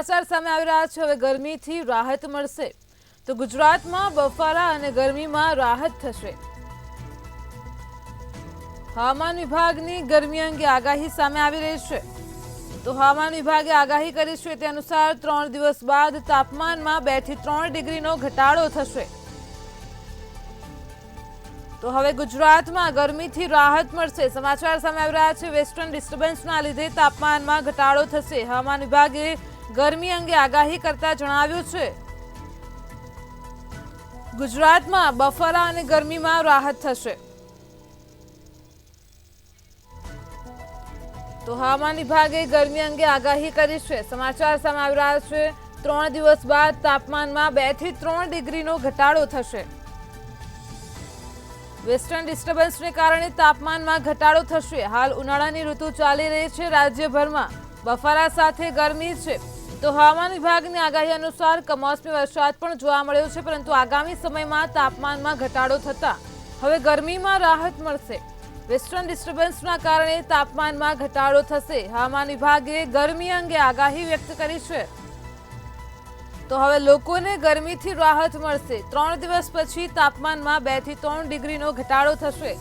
સમાચાર સામે આવી રહ્યા છે। હવે ગરમીથી રાહત મળશે તો ગુજરાતમાં બફારા અને ગરમીમાં રાહત થશે। હવામાન વિભાગની ગરમી અંગે આગાહી સામે આવી રહી છે તો હવામાન વિભાગે આગાહી કરી છે તે અનુસાર 3 દિવસ બાદ તાપમાનમાં 2 થી 3 ડિગ્રીનો ઘટાડો થશે। તો હવે ગુજરાતમાં ગરમીથી રાહત મળશે। સમાચાર સામે આવી રહ્યા છે વેસ્ટર્ન ડિસ્ટર્બન્સના લીધે તાપમાનમાં ઘટાડો થશે। હવામાન વિભાગે ગરમી અંગે આગાહી કરતા જણાવ્યું છે ગુજરાતમાં બફારા અને ગરમીમાં રાહત થશે। તો હવામાન વિભાગે ગરમી અંગે આગાહી કરી છે। સમાચાર સામે આવી રહ્યા છે 3 દિવસ બાદ તાપમાનમાં 2 થી 3 ડિગ્રીનો ઘટાડો થશે। વેસ્ટર્ન ડિસ્ટર્બન્સને કારણે તાપમાનમાં ઘટાડો થશે। હાલ ઉનાળાની ઋતુ ચાલી રહી છે। રાજ્યભરમાં બફારા સાથે ગરમી છે તો હવામાન વિભાગની આગાહી અનુસાર કમોસમી વરસાદ પણ જોવા મળ્યો છે, પરંતુ આગામી સમયમાં તાપમાનમાં ઘટાડો થતા હવે ગરમીમાં રાહત મળશે। વેસ્ટર્ન ડિસ્ટર્બન્સના કારણે તાપમાનમાં ઘટાડો થશે। હવામાન વિભાગે ગરમી અંગે આગાહી વ્યક્ત કરી છે તો હવે લોકોને ગરમીથી રાહત મળશે। 3 દિવસ પછી તાપમાનમાં 2 થી 3 ડિગ્રીનો ઘટાડો થશે।